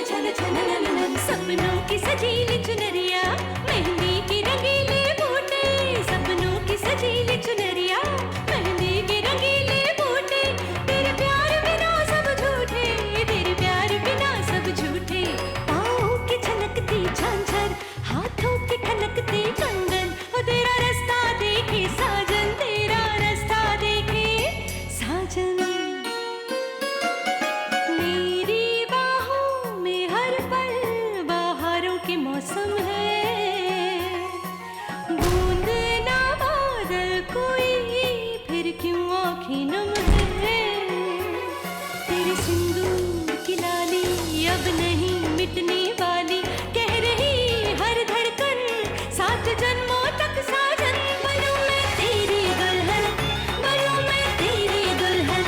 छन छन नन, सपनों की सजीली चुनरिया, मेहंदी की रंगीले बूटे, सपनों की सजीली चुनरिया, मेहंदी की रंगीले बूटे, तेरे प्यार बिना सब झूठे, तेरे प्यार बिना सब झूठे, पाँव की छनकती झांझर, हाथों की खनकती कंगन, ओ तेरा रास्ता देखे साजन, तेरा रास्ता देखे साजन। मेरी बाहों में हर पल बहारों के मौसम है, बूंद ना बादल कोई फिर क्यों आँखें नम है, तेरे सिंदूर की लाली अब नहीं मिटने वाली, कह रही हर धड़कन 7 जन्मों तक साजन। बनूं मैं तेरी दुल्हन, बनूं मैं तेरी दुल्हन,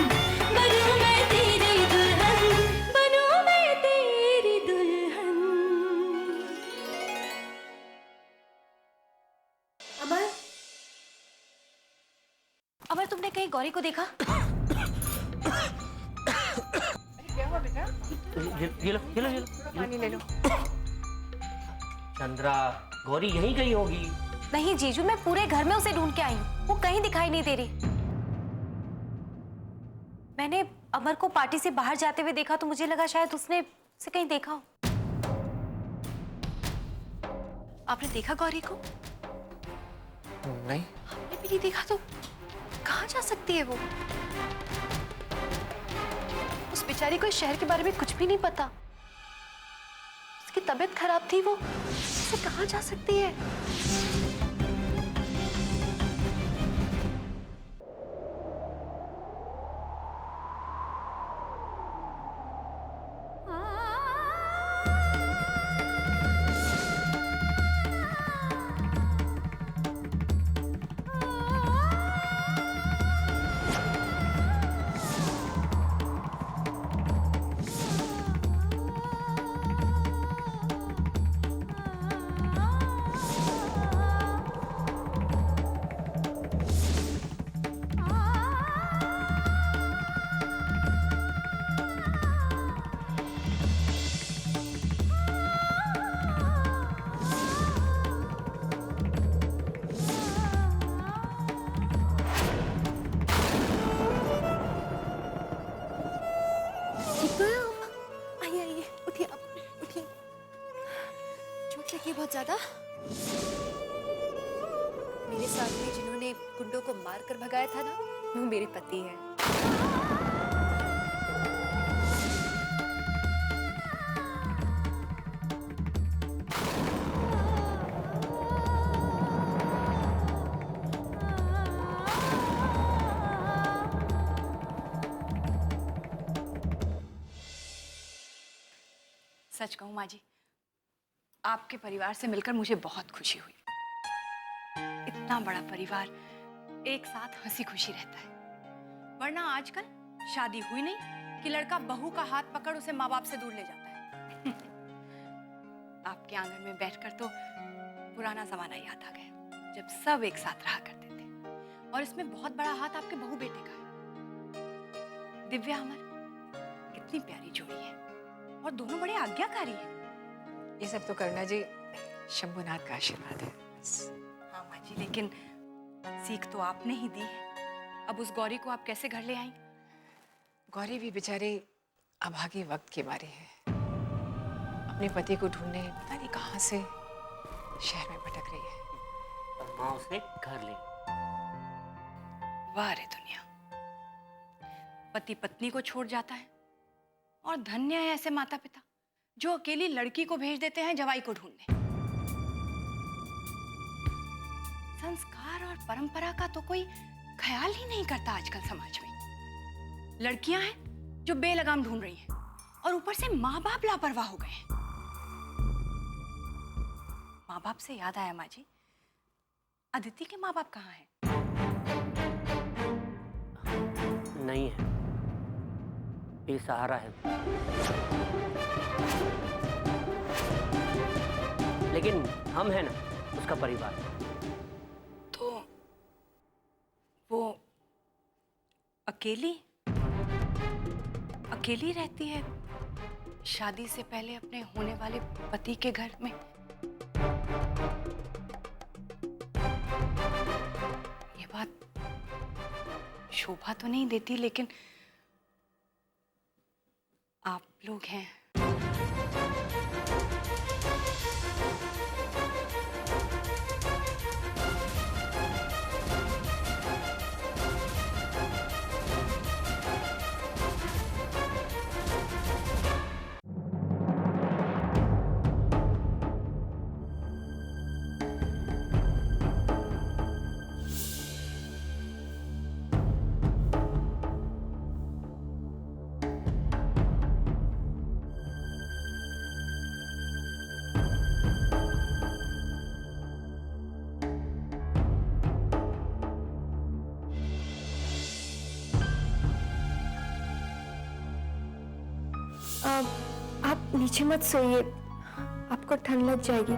बनूं मैं तेरी दुल्हन, बनूं मैं तेरी दुल्हन। अमर, अमर तुमने कहीं गौरी को देखा? क्या हुआ बेटा? ये लो पानी ले लो। चंद्रा, गौरी यहीं गई होगी। नहीं जीजू, मैं पूरे घर में उसे ढूंढ के आई हूँ, वो कहीं दिखाई नहीं दे रही। मैंने अमर को पार्टी से बाहर जाते हुए देखा तो मुझे लगा शायद उसने उसे कहीं देखा हो। आपने देखा गौरी को? नहीं। आपने भी नहीं देखा तो कहाँ जा सकती है वो? उस बेचारी को इस शहर के बारे में कुछ भी नहीं पता। उसकी तबीयत खराब थी, वो उसे कहाँ जा सकती है? आइए आइए, उठिए आप, उठिए। चोट लगी बहुत ज्यादा? मेरे साथ में जिन्होंने गुंडों को मार कर भगाया था ना, वो मेरे पति हैं। सच कहूं माँ जी, आपके परिवार से मिलकर मुझे बहुत खुशी हुई। इतना बड़ा परिवार एक साथ हंसी खुशी रहता है, वरना आजकल शादी हुई नहीं कि लड़का बहू का हाथ पकड़ उसे माँ बाप से दूर ले जाता है। आपके आंगन में बैठकर तो पुराना जमाना याद आ गया, जब सब एक साथ रहा करते थे। और इसमें बहुत बड़ा हाथ आपके बहू बेटे का है। दिव्या अमर कितनी प्यारी जोड़ी है और दोनों बड़े आज्ञाकारी हैं। ये सब तो करना जी शंभुनाथ का आशीर्वाद है। हाँ माँ जी, लेकिन सीख तो आपने ही दी है। अब उस गौरी को आप कैसे घर ले आई? गौरी भी बेचारी अभागी वक्त की मारी है। अपने पति को ढूंढने पता नहीं कहाँ से शहर में भटक रही है। और माँ उसे घर ले। वाह रे दुनिया, पति पत्नी को छोड़ जाता है और धन्य है ऐसे माता पिता जो अकेली लड़की को भेज देते हैं जवाई को ढूंढने। संस्कार और परंपरा का तो कोई ख्याल ही नहीं करता आजकल समाज में। लड़कियां हैं जो बेलगाम ढूंढ रही हैं और ऊपर से माँ बाप लापरवाह हो गए हैं। माँ बाप से याद आया माँ जी, अदिति के माँ बाप कहाँ हैं? नहीं है, बेसहारा है। लेकिन हम हैं ना उसका परिवार। तो वो अकेली अकेली रहती है शादी से पहले अपने होने वाले पति के घर में। ये बात शोभा तो नहीं देती, लेकिन आप लोग हैं। आप नीचे मत सोइए, आपको ठंड लग जाएगी।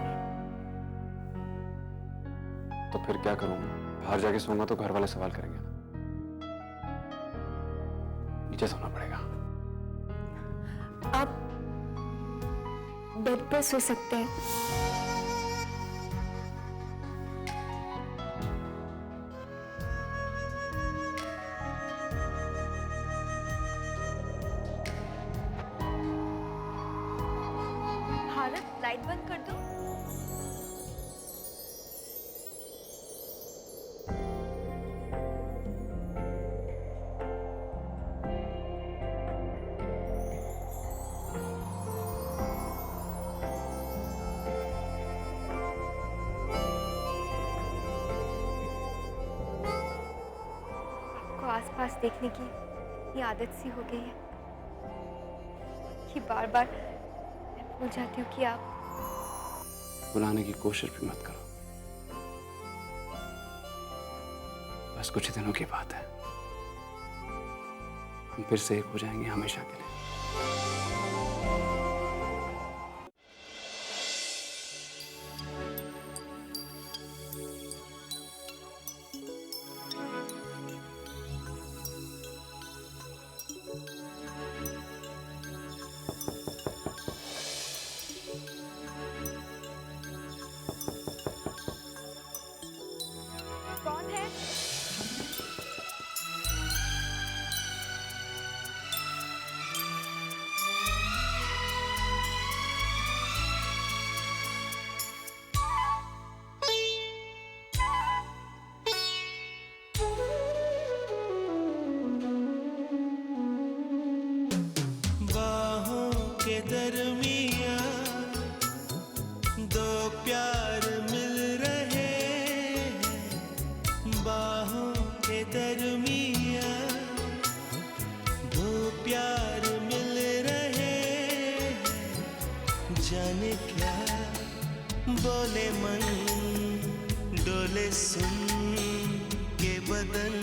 तो फिर क्या करूं मैं? बाहर जाके सोऊंगा तो घर वाले सवाल करेंगे ना। नीचे सोना पड़ेगा। आप बेड पर सो सकते हैं। भारत, लाइट बंद कर दो। आपको आसपास देखने की ये आदत सी हो गई है कि बार बार मैं भूल जाती हूँ कि आप। बुलाने की कोशिश भी मत करो। बस कुछ ही दिनों की बात है, हम फिर से एक हो जाएंगे हमेशा के लिए। कौन है? बाहों के दरमिया दो प्यार मिल रहे हैं। बाहों के दरमिया दो प्यार मिल रहे हैं। जाने क्या बोले मन, डोले सुन के बदन,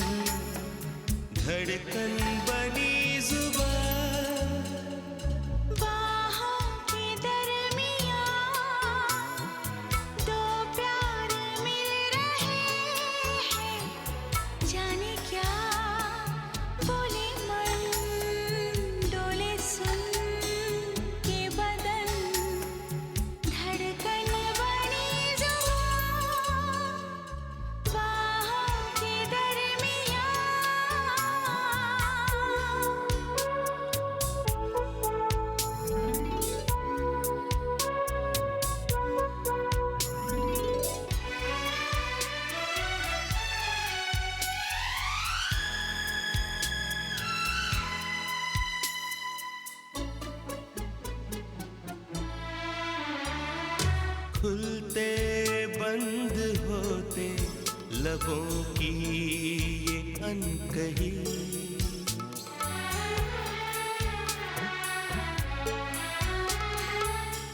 धड़कन बनी जुबान। बाहों के दरमिया दो प्यार मिल रहे हैं। जाने क्या बोले मन, डोले सुन के बदन, धड़कन बनी जुबान। बाहों के दरमिया। खुलते बंद होते लबों की ये अनकही,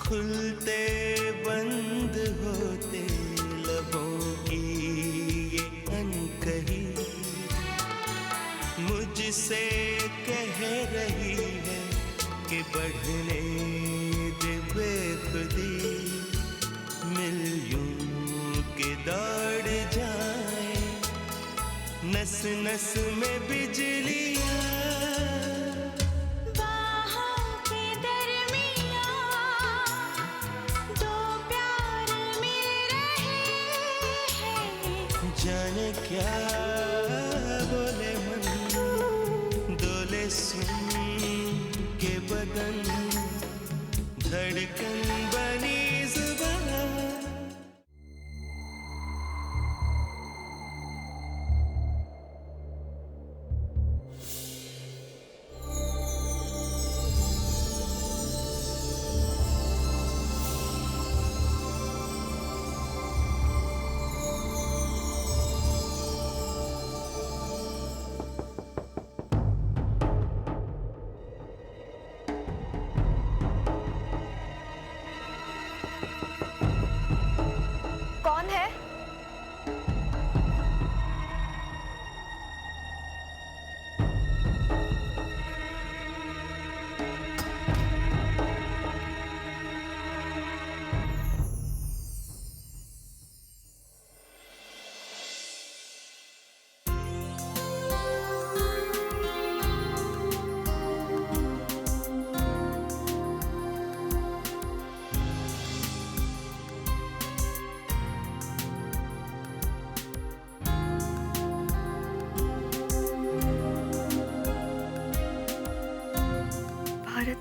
खुलते बंद होते लबों की ये अनकही, मुझसे कह रही है कि बढ़ने दे बेखुदी। मिल यूं के दौड़ जाए नस नस में बिजलियां। बाहों के दरमिया क्या बोले मन, डोले सुन के बदन, धड़कन बनी जुबान। कौन है? भारत,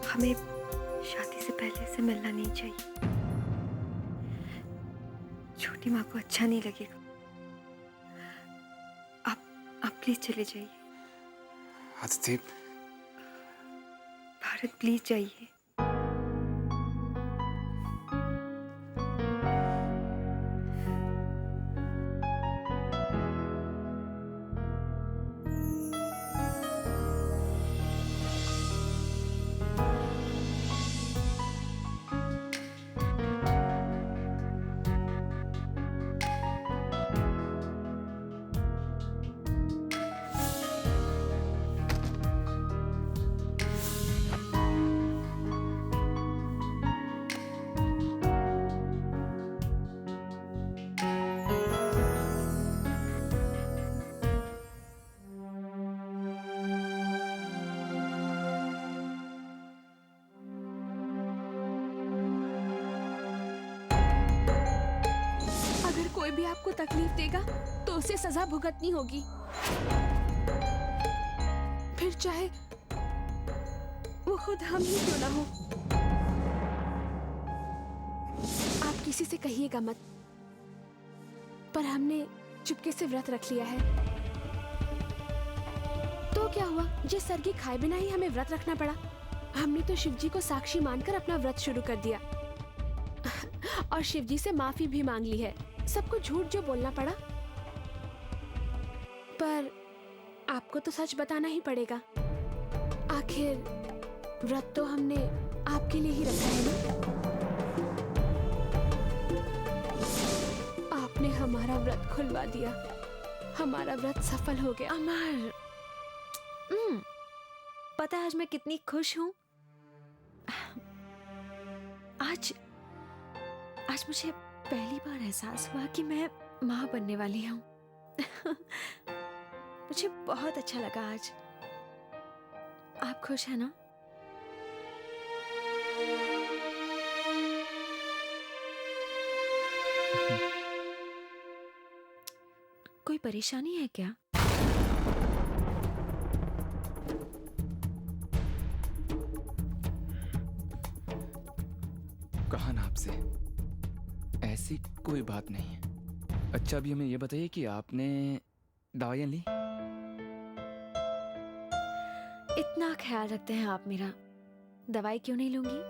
हमें शादी से पहले से मिलना नहीं चाहिए। छोटी माँ को अच्छा नहीं लगेगा। आप प्लीज चले जाइए। आदिति, भारत प्लीज जाइए। कोई भी आपको तकलीफ देगा तो उसे सजा भुगतनी होगी, फिर चाहे वो खुद हम ही क्यों ना हो। आप किसी से कहिएगा मत, पर हमने चुपके से व्रत रख लिया है। तो क्या हुआ, जिस सरगी खाए बिना ही हमें व्रत रखना पड़ा। हमने तो शिवजी को साक्षी मानकर अपना व्रत शुरू कर दिया और शिवजी से माफी भी मांग ली है। सबको झूठ जो बोलना पड़ा, पर आपको तो सच बताना ही पड़ेगा। आखिर व्रत तो हमने आपके लिए ही रखा है ना। आपने हमारा व्रत खुलवा दिया, हमारा व्रत सफल हो गया। अमर, पता है आज मैं कितनी खुश हूँ। आज मुझे पहली बार एहसास हुआ कि मैं माँ बनने वाली हूँ। मुझे बहुत अच्छा लगा आज। आप खुश हैं ना? कोई परेशानी है क्या? कहा ना आपसे, ऐसी कोई बात नहीं है। अच्छा, अभी हमें ये बताइए कि आपने दवाइयाँ ली? इतना ख्याल रखते हैं आप मेरा, दवाई क्यों नहीं लूंगी?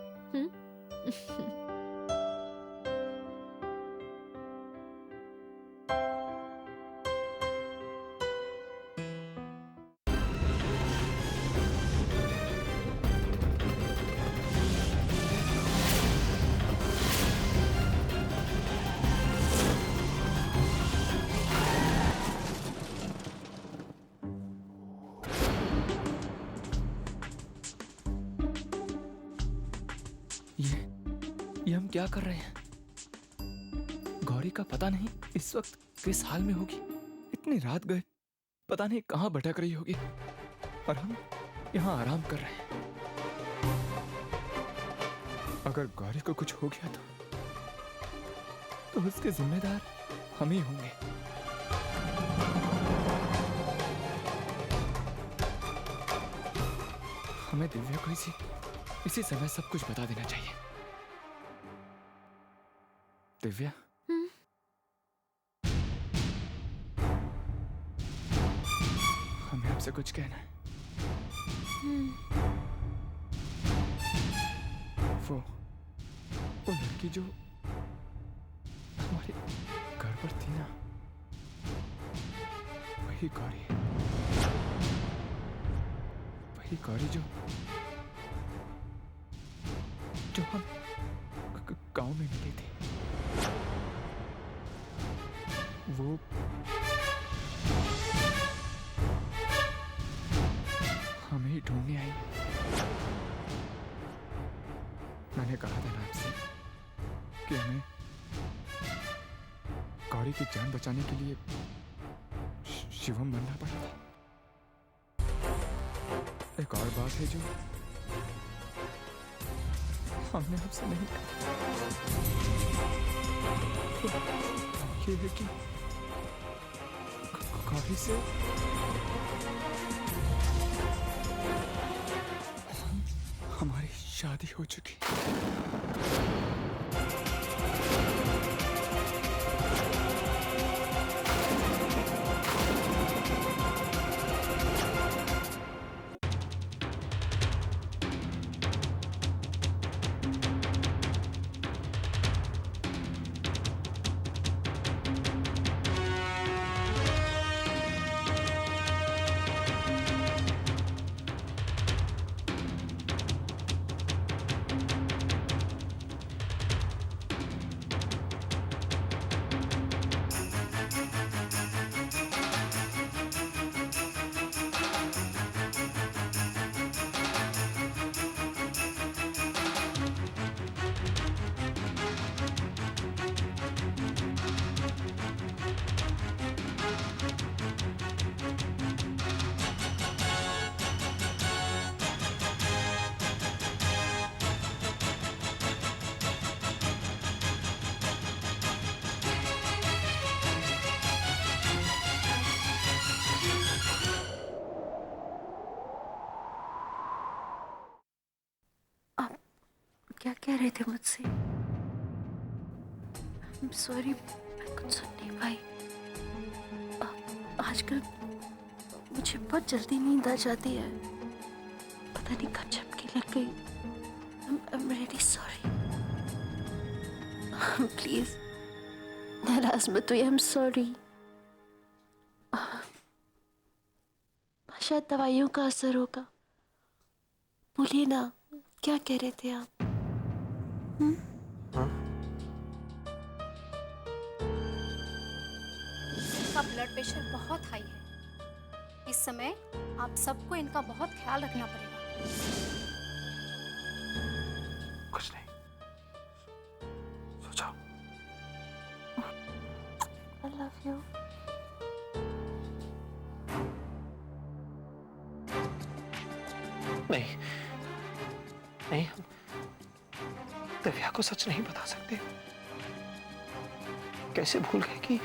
ये हम क्या कर रहे हैं? गौरी का पता नहीं इस वक्त किस हाल में होगी। इतनी रात गए, पता नहीं कहां भटक रही होगी, और हम यहाँ आराम कर रहे हैं। अगर गौरी को कुछ हो गया तो उसके जिम्मेदार हम ही होंगे। हमें दिव्या को इसी समय सब कुछ बता देना चाहिए। दिव्या, हमें आपसे कुछ कहना है। वो लड़की जो हमारे घर पर थी ना, वही गौरी है। वही गौरी जो हम गांव में मिली थी। वो हमें ही ढूंढने आई। मैंने कहा था ना आपसे कि हमें गौरी की जान बचाने के लिए शिवम बनना पड़ा था। एक और बात है जो हमने आपसे नहीं कहा, ये है कि गौरी से हमारी शादी हो चुकी। क्या कह रहे थे मुझसे? सॉरी, मैं कुछ सुन नहीं पाई। आजकल मुझे बहुत जल्दी नींद आ जाती है, पता नहीं कब झपकी लग गई। I'm really sorry। प्लीज नाराज मत हुई। I'm sorry। शायद दवाइयों का असर होगा। बोलिए ना, क्या कह रहे थे आप? इनका ब्लड प्रेशर बहुत हाई है। इस समय आप सबको इनका बहुत ख्याल रखना पड़ेगा। कुछ नहीं, सो जाओ। I love you। नहीं, हम दिव्या को सच नहीं बता सकते। कैसे भूल गए कि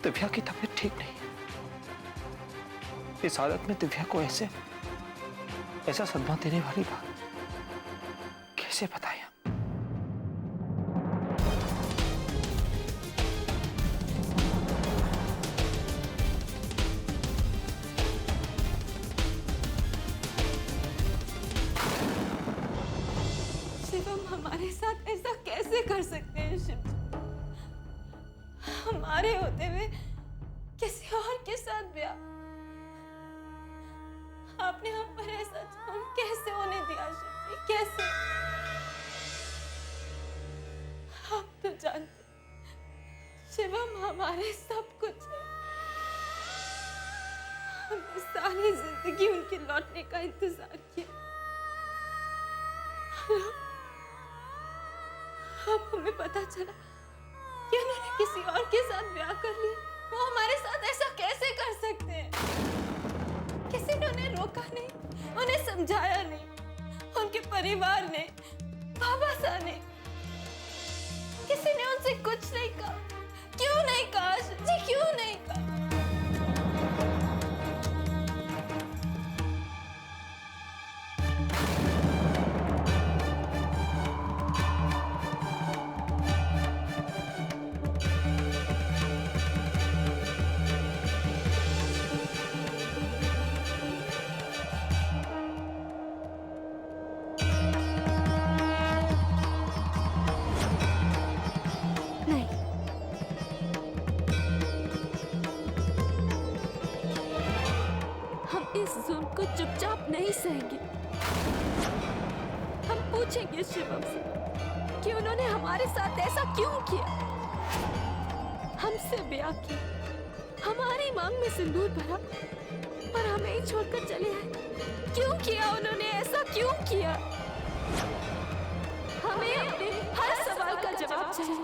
दिव्या की तबीयत ठीक नहीं है। इस हालत में दिव्या को ऐसा सदमा देने वाली बात कैसे बताएं हम? शिवम हमारे साथ ऐसा कैसे कर सकते हैं? शिव, हमारे होते हुए किसी और के साथ ब्याह। आपने हम पर ऐसा जुल्म कैसे होने दिया? शिव जी, कैसे? आप तो जानते शिवम हमारे सब कुछ है। हमने सारी जिंदगी उनके लौटने का इंतजार किया। अब हमें पता चला कि उन्होंने किसी और के साथ ब्याह कर लिया। वो हमारे साथ ऐसा कैसे कर सकते हैं? किसी ने उन्हें रोका नहीं, उन्हें समझाया नहीं। उनके परिवार ने, बाबा साहब ने, किसी ने उनसे कुछ नहीं कहा। क्यों नहीं कहा जी, क्यों नहीं कहा? चुपचाप नहीं सहेंगे। हम पूछेंगे शिवम से कि उन्होंने हमारे साथ ऐसा क्यों किया, हमसे ब्याह किया, हमारी मांग में सिंदूर भरा और हमें ही छोड़कर चले आए। क्यों किया उन्होंने ऐसा, क्यों किया? हमें अपने हर सवाल का जवाब चाहिए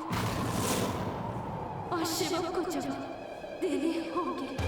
और शिवम को जवाब देने होंगे।